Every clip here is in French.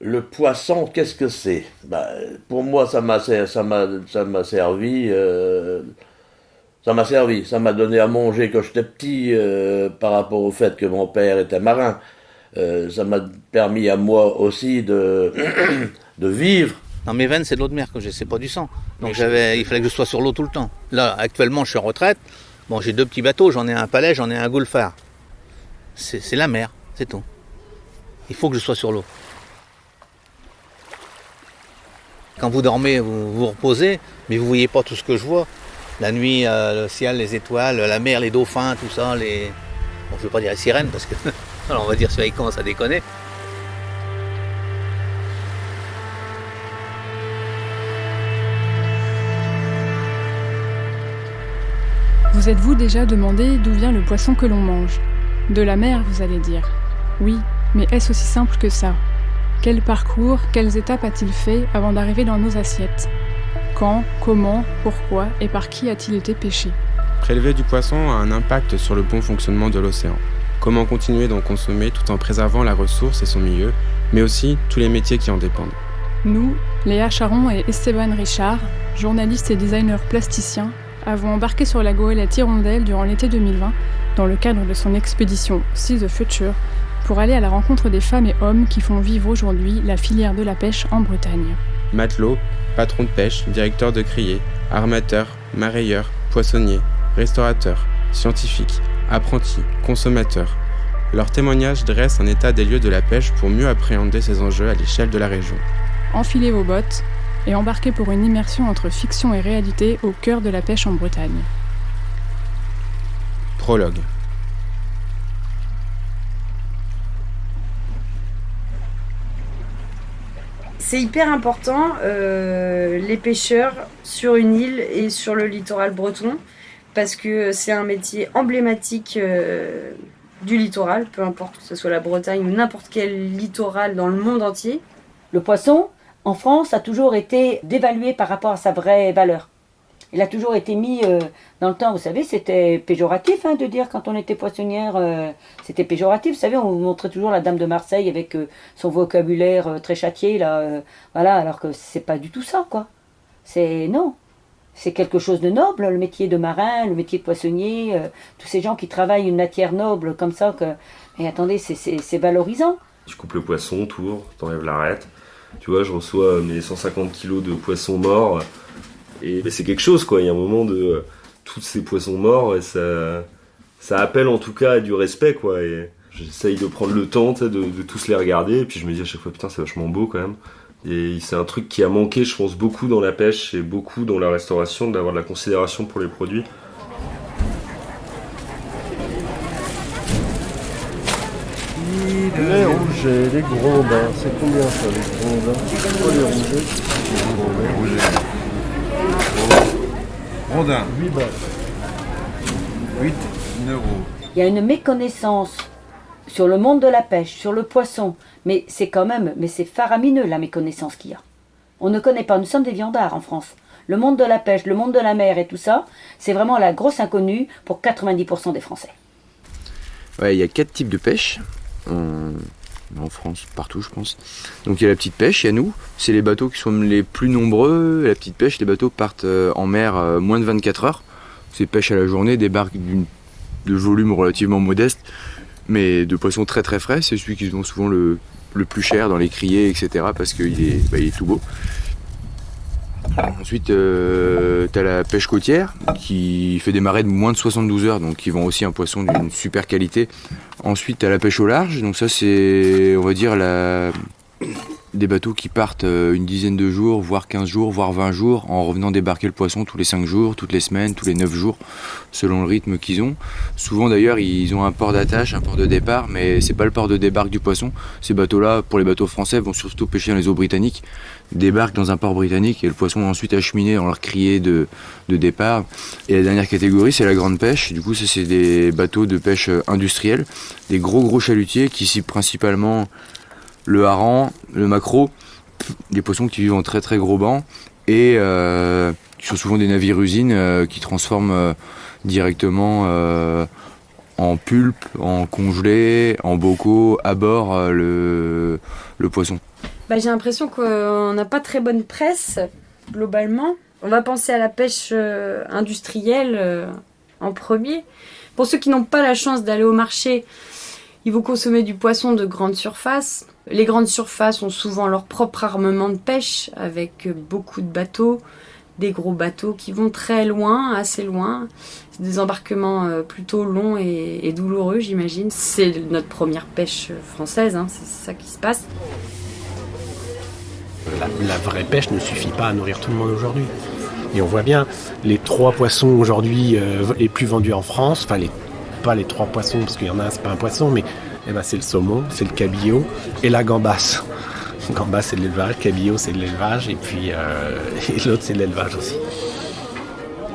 Le poisson, qu'est-ce que c'est? Pour moi, ça m'a servi. Ça m'a donné à manger quand j'étais petit par rapport au fait que mon père était marin. Ça m'a permis à moi aussi de vivre. Dans mes veines, c'est de l'eau de mer que j'ai, c'est pas du sang. Donc il fallait que je sois sur l'eau tout le temps. Là, actuellement, je suis en retraite. Bon, j'ai 2 petits bateaux, j'en ai un palais, j'en ai un golfard. C'est la mer, c'est tout. Il faut que je sois sur l'eau. Quand vous dormez, vous vous reposez, mais vous voyez pas tout ce que je vois. La nuit, le ciel, les étoiles, la mer, les dauphins, tout ça, Bon, je veux pas dire les sirènes, parce que... Alors on va dire si il commence à déconner. Vous êtes-vous déjà demandé d'où vient le poisson que l'on mange? De la mer, vous allez dire. Oui, mais est-ce aussi simple que ça? Quel parcours, quelles étapes a-t-il fait avant d'arriver dans nos assiettes? Quand, comment, pourquoi et par qui a-t-il été pêché? Prélever du poisson a un impact sur le bon fonctionnement de l'océan. Comment continuer d'en consommer tout en préservant la ressource et son milieu, mais aussi tous les métiers qui en dépendent. Nous, Léa Charon et Esteban Richard, journalistes et designers plasticiens, avons embarqué sur la goélette Hirondelle durant l'été 2020 dans le cadre de son expédition See the Future pour aller à la rencontre des femmes et hommes qui font vivre aujourd'hui la filière de la pêche en Bretagne. Matelots, patrons de pêche, directeurs de criées, armateurs, marailleurs, poissonniers, restaurateurs, scientifiques, apprentis, consommateurs. Leurs témoignages dressent un état des lieux de la pêche pour mieux appréhender ces enjeux à l'échelle de la région. Enfilez vos bottes et embarquez pour une immersion entre fiction et réalité au cœur de la pêche en Bretagne. Prologue. C'est hyper important, les pêcheurs sur une île et sur le littoral breton, parce que c'est un métier emblématique du littoral, peu importe que ce soit la Bretagne ou n'importe quel littoral dans le monde entier. Le poisson, en France, a toujours été dévalué par rapport à sa vraie valeur. Il a toujours été mis dans le temps, vous savez, c'était péjoratif de dire quand on était poissonnière, c'était péjoratif. Vous savez, on montrait toujours la dame de Marseille avec son vocabulaire très châtié, voilà, alors que c'est pas du tout ça, quoi. Non, c'est quelque chose de noble, le métier de marin, le métier de poissonnier, tous ces gens qui travaillent une matière noble comme ça, mais attendez, c'est valorisant. Tu coupes le poisson, tour, t'enlèves l'arête. Tu vois, je reçois mes 150 kilos de poissons morts. Et c'est quelque chose, quoi. Il y a un moment de tous ces poissons morts, et ça appelle en tout cas à du respect, quoi. Et j'essaye de prendre le temps de tous les regarder, et puis je me dis à chaque fois, putain, c'est vachement beau quand même. Et c'est un truc qui a manqué, je pense, beaucoup dans la pêche et beaucoup dans la restauration, d'avoir de la considération pour les produits. Les rougets, les grondins, c'est combien ça, les grondins? C'est quoi les rougets? Les rougets. Rondin. 8 balles. 8 €. Il y a une méconnaissance sur le monde de la pêche, sur le poisson, mais c'est faramineux la méconnaissance qu'il y a. On ne connaît pas, nous sommes des viandards en France. Le monde de la pêche, le monde de la mer et tout ça, c'est vraiment la grosse inconnue pour 90% des Français. Ouais, il y a 4 types de pêche en France, partout je pense. Donc il y a la petite pêche, il y a nous, c'est les bateaux qui sont les plus nombreux. La petite pêche, les bateaux partent en mer moins de 24 heures. C'est pêche à la journée, des barques de volume relativement modeste, mais de poissons très très frais. C'est celui qui se vend souvent le plus cher dans les criées, etc. parce qu'il est tout beau. Ensuite, t'as la pêche côtière qui fait des marées de moins de 72 heures, donc qui vend aussi un poisson d'une super qualité. Ensuite, t'as la pêche au large, donc ça c'est, on va dire, des bateaux qui partent une dizaine de jours, voire 15 jours, voire 20 jours, en revenant débarquer le poisson tous les 5 jours, toutes les semaines, tous les 9 jours, selon le rythme qu'ils ont. Souvent d'ailleurs, ils ont un port d'attache, un port de départ, mais c'est pas le port de débarque du poisson. Ces bateaux-là, pour les bateaux français, vont surtout pêcher dans les eaux britanniques, débarquent dans un port britannique et le poisson est ensuite acheminé dans leur criée de départ. Et la dernière catégorie, c'est la grande pêche. Du coup, ça c'est des bateaux de pêche industrielle, des gros chalutiers qui ciblent principalement le hareng, le maquereau, des poissons qui vivent en très très gros bancs et qui sont souvent des navires-usines qui transforment directement en pulpe, en congelé, en bocaux, à bord le poisson. J'ai l'impression qu'on n'a pas très bonne presse, globalement. On va penser à la pêche industrielle en premier. Pour ceux qui n'ont pas la chance d'aller au marché, ils vont consommer du poisson de grande surface. Les grandes surfaces ont souvent leur propre armement de pêche, avec beaucoup de bateaux, des gros bateaux qui vont très loin, assez loin. C'est des embarquements plutôt longs et douloureux, j'imagine. C'est notre première pêche française, c'est ça qui se passe. La vraie pêche ne suffit pas à nourrir tout le monde aujourd'hui. Et on voit bien, les 3 poissons aujourd'hui les plus vendus en France, pas les 3 poissons, parce qu'il y en a un, c'est pas un poisson, mais c'est le saumon, c'est le cabillaud et la gambasse. Gambasse, c'est de l'élevage, cabillaud, c'est de l'élevage, et puis et l'autre, c'est de l'élevage aussi.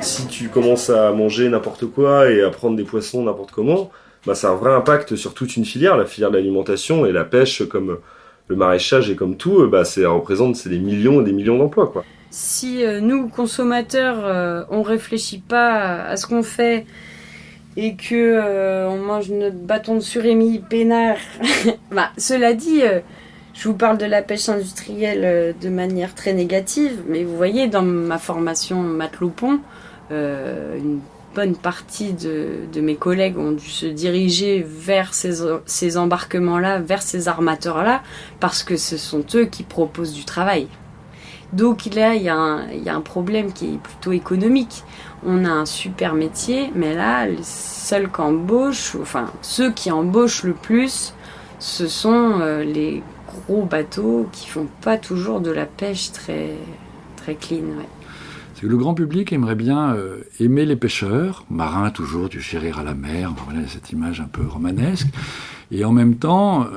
Si tu commences à manger n'importe quoi et à prendre des poissons n'importe comment, ça a un vrai impact sur toute une filière, la filière de l'alimentation, et la pêche, comme le maraîchage et comme tout, ça représente des millions et des millions d'emplois, quoi. Si nous, consommateurs, on réfléchit pas à ce qu'on fait et que on mange notre bâton de surémie peinard, cela dit, je vous parle de la pêche industrielle de manière très négative, mais vous voyez, dans ma formation matelot-pont, une bonne partie de mes collègues ont dû se diriger vers ces embarquements-là, vers ces armateurs-là, parce que ce sont eux qui proposent du travail. Donc là, il y a un problème qui est plutôt économique. On a un super métier, mais là, les seuls qui embauchent, ceux qui embauchent le plus, ce sont les gros bateaux qui font pas toujours de la pêche très, très clean. Ouais. C'est que le grand public aimerait bien aimer les pêcheurs, marins toujours, du chérir à la mer, voilà cette image un peu romanesque. Et en même temps,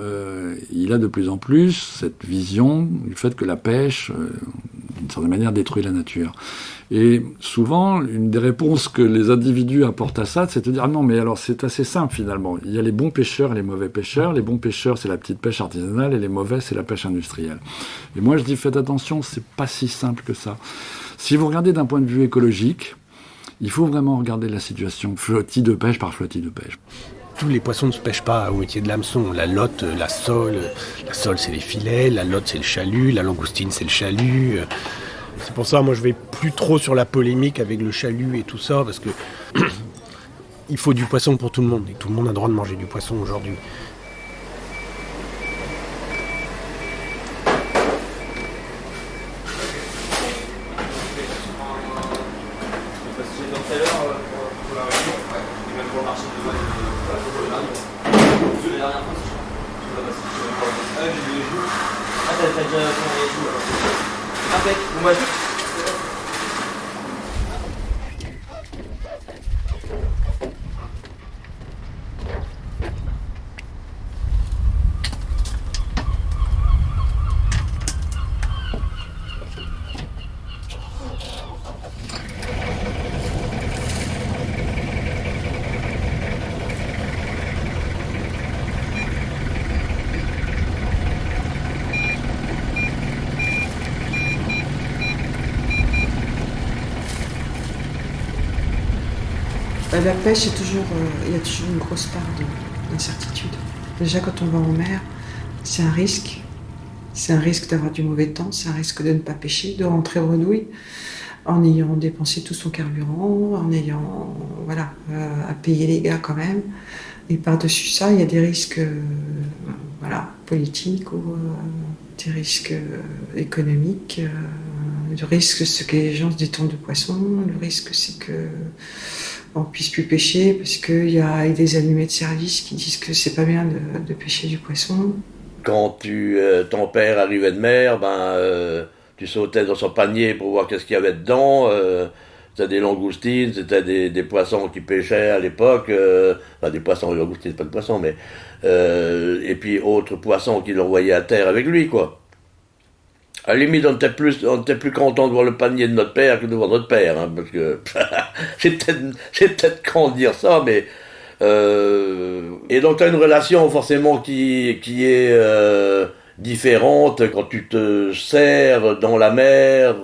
il a de plus en plus cette vision du fait que la pêche, d'une certaine manière, détruit la nature. Et souvent, une des réponses que les individus apportent à ça, c'est de dire « Ah non, mais alors c'est assez simple finalement. Il y a les bons pêcheurs et les mauvais pêcheurs. Les bons pêcheurs, c'est la petite pêche artisanale, et les mauvais, c'est la pêche industrielle. » Et moi, je dis « Faites attention, c'est pas si simple que ça. » Si vous regardez d'un point de vue écologique, il faut vraiment regarder la situation flottille de pêche par flottille de pêche. Tous les poissons ne se pêchent pas au métier de l'hameçon. La lotte, la sole c'est les filets, la lotte c'est le chalut, la langoustine c'est le chalut. C'est pour ça, moi je vais plus trop sur la polémique avec le chalut et tout ça, parce que il faut du poisson pour tout le monde, et tout le monde a le droit de manger du poisson aujourd'hui. La pêche, il y a toujours une grosse part d'incertitude. Déjà, quand on va en mer, c'est un risque. C'est un risque d'avoir du mauvais temps, c'est un risque de ne pas pêcher, de rentrer bredouille, en ayant dépensé tout son carburant, en ayant à payer les gars quand même. Et par-dessus ça, il y a des risques politiques ou des risques économiques. Le risque, c'est que les gens se détournent de poissons. Le risque, c'est que on puisse plus pêcher parce qu'il y a des animés de service qui disent que c'est pas bien de pêcher du poisson. Quand ton père arrivait de mer, tu sautais dans son panier pour voir qu'est-ce qu'il y avait dedans. C'était des langoustines, c'était des poissons qui pêchaient à l'époque. Des poissons, les langoustines, c'est pas de poissons, mais... et puis autres poissons qu'il envoyait à terre avec lui, quoi. À la limite, on était plus content de voir le panier de notre père que de voir notre père, parce que c'est peut-être con de dire ça, mais et donc tu as une relation forcément qui est différente quand tu te sers dans la mer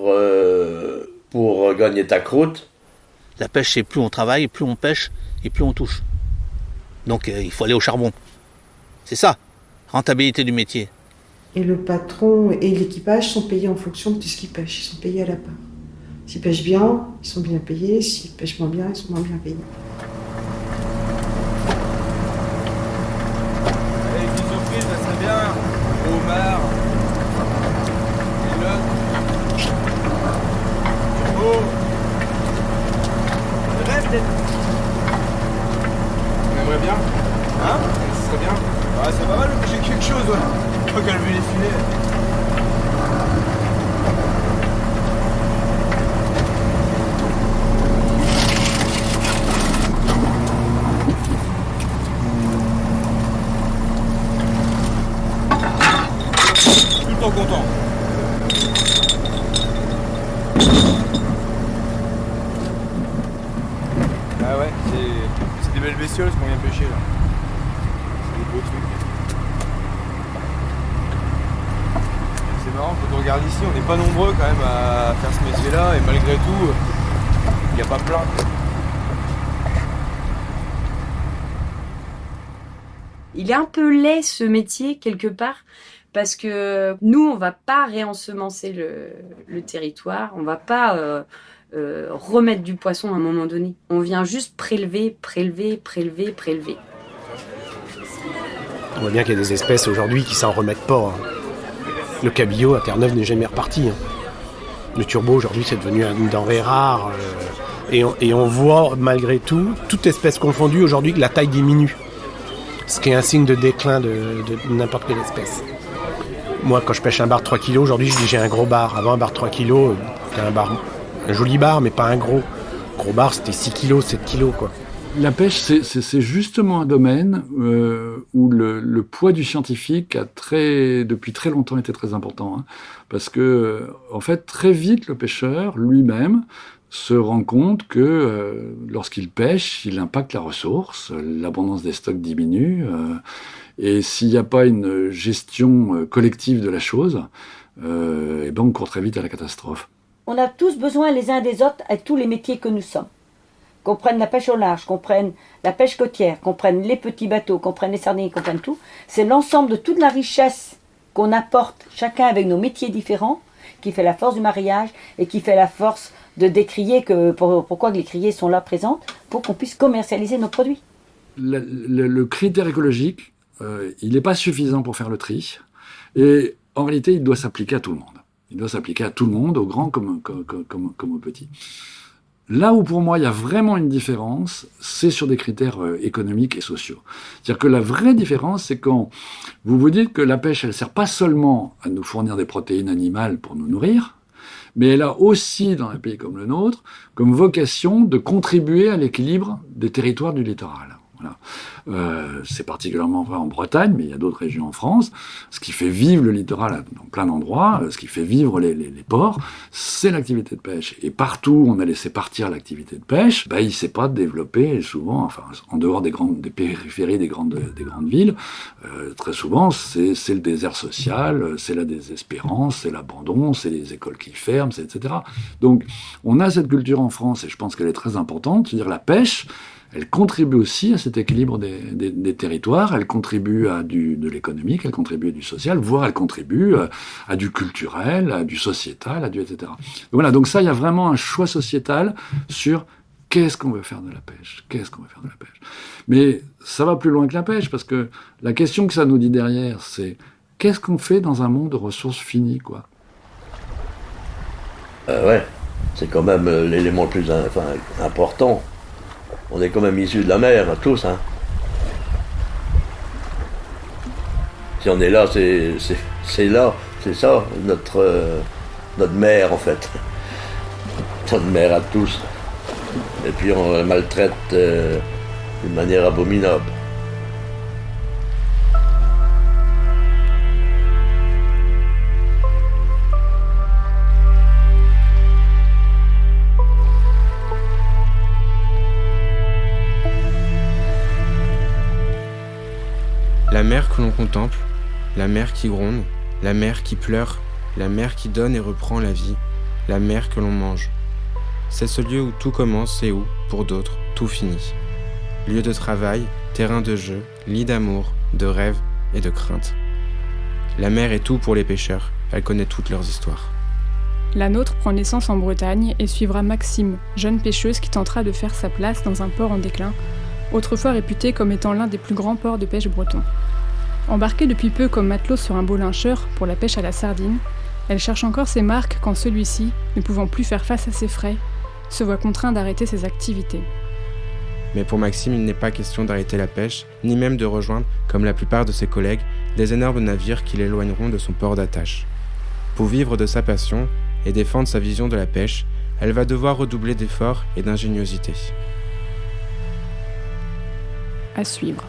pour gagner ta croûte. La pêche, c'est plus on travaille, plus on pêche et plus on touche. Donc il faut aller au charbon. C'est ça, rentabilité du métier. Et le patron et l'équipage sont payés en fonction de ce qu'ils pêchent. Ils sont payés à la part. S'ils pêchent bien, ils sont bien payés. S'ils pêchent moins bien, ils sont moins bien payés. Allez, une surprise, ça serait bien. Homard. Pilote. Turbo. Je rêve d'être. On aimerait bien. Hein? Ce serait bien. Ah, c'est pas mal de pêcher quelque chose, ouais. Pas qu'à lever les filets. Tout le temps content. Ah ouais, c'est des belles bestioles ce qu'on vient pêcher là. C'est des beaux trucs. C'est marrant, quand on regarde ici, on n'est pas nombreux quand même à faire ce métier-là et malgré tout, il n'y a pas plein. Il est un peu laid ce métier quelque part parce que nous on va pas réensemencer le territoire, on va pas remettre du poisson à un moment donné. On vient juste prélever. On voit bien qu'il y a des espèces aujourd'hui qui s'en remettent pas. Le cabillaud à Terre-Neuve n'est jamais reparti. Le turbo aujourd'hui c'est devenu une denrée rare. Et on voit malgré tout, toute espèce confondue aujourd'hui, que la taille diminue. Ce qui est un signe de déclin de n'importe quelle espèce. Moi quand je pêche un bar de 3 kg, aujourd'hui je dis j'ai un gros bar. Avant un bar de 3 kg, c'était un joli bar mais pas un gros. Gros bar c'était 6 kg, 7 kg quoi. La pêche, c'est justement un domaine où le poids du scientifique a depuis très longtemps été très important. Hein, parce que, en fait, très vite, le pêcheur lui-même se rend compte que lorsqu'il pêche, il impacte la ressource, l'abondance des stocks diminue, et s'il n'y a pas une gestion collective de la chose, et ben on court très vite à la catastrophe. On a tous besoin les uns des autres à tous les métiers que nous sommes. Qu'on prenne la pêche au large, qu'on prenne la pêche côtière, qu'on prenne les petits bateaux, qu'on prenne les sardines, qu'on prenne tout. C'est l'ensemble de toute la richesse qu'on apporte, chacun avec nos métiers différents, qui fait la force du mariage et qui fait la force de décrier pourquoi les criées sont là présentes, pour qu'on puisse commercialiser nos produits. Le critère écologique, il n'est pas suffisant pour faire le tri. Et en réalité, il doit s'appliquer à tout le monde. Il doit s'appliquer à tout le monde, aux grands comme aux petits. Là où pour moi il y a vraiment une différence, c'est sur des critères économiques et sociaux. C'est-à-dire que la vraie différence, c'est quand vous vous dites que la pêche, elle sert pas seulement à nous fournir des protéines animales pour nous nourrir, mais elle a aussi, dans un pays comme le nôtre, comme vocation de contribuer à l'équilibre des territoires du littoral. Voilà. C'est particulièrement vrai en Bretagne, mais il y a d'autres régions en France. Ce qui fait vivre le littoral dans plein d'endroits, ce qui fait vivre les ports, c'est l'activité de pêche. Et partout où on a laissé partir l'activité de pêche, il ne s'est pas développé, et souvent, enfin, en dehors des périphéries des grandes villes, très souvent, c'est le désert social, c'est la désespérance, c'est l'abandon, c'est les écoles qui ferment, etc. Donc, on a cette culture en France, et je pense qu'elle est très importante, c'est-à-dire la pêche, elle contribue aussi à cet équilibre des territoires, elle contribue à de l'économique, elle contribue à du social, voire elle contribue à du culturel, à du sociétal, etc. Donc voilà, donc ça, il y a vraiment un choix sociétal sur qu'est-ce qu'on veut faire de la pêche, Mais ça va plus loin que la pêche, parce que la question que ça nous dit derrière, c'est qu'est-ce qu'on fait dans un monde de ressources finies, quoi. Ouais, c'est quand même l'élément le plus important. On est quand même issus de la mer, tous. Hein. Si on est là, c'est ça, notre mère, en fait. Notre mère à tous. Et puis on la maltraite d'une manière abominable. La mer que l'on contemple, la mer qui gronde, la mer qui pleure, la mer qui donne et reprend la vie, la mer que l'on mange. C'est ce lieu où tout commence et où, pour d'autres, tout finit. Lieu de travail, terrain de jeu, lit d'amour, de rêve et de crainte. La mer est tout pour les pêcheurs, elle connaît toutes leurs histoires. La nôtre prend naissance en Bretagne et suivra Maxime, jeune pêcheuse qui tentera de faire sa place dans un port en déclin, autrefois réputé comme étant l'un des plus grands ports de pêche bretons. Embarquée depuis peu comme matelot sur un beau-lyncheur pour la pêche à la sardine, elle cherche encore ses marques quand celui-ci, ne pouvant plus faire face à ses frais, se voit contraint d'arrêter ses activités. Mais pour Maxime, il n'est pas question d'arrêter la pêche, ni même de rejoindre, comme la plupart de ses collègues, des énormes navires qui l'éloigneront de son port d'attache. Pour vivre de sa passion et défendre sa vision de la pêche, elle va devoir redoubler d'efforts et d'ingéniosité. À suivre.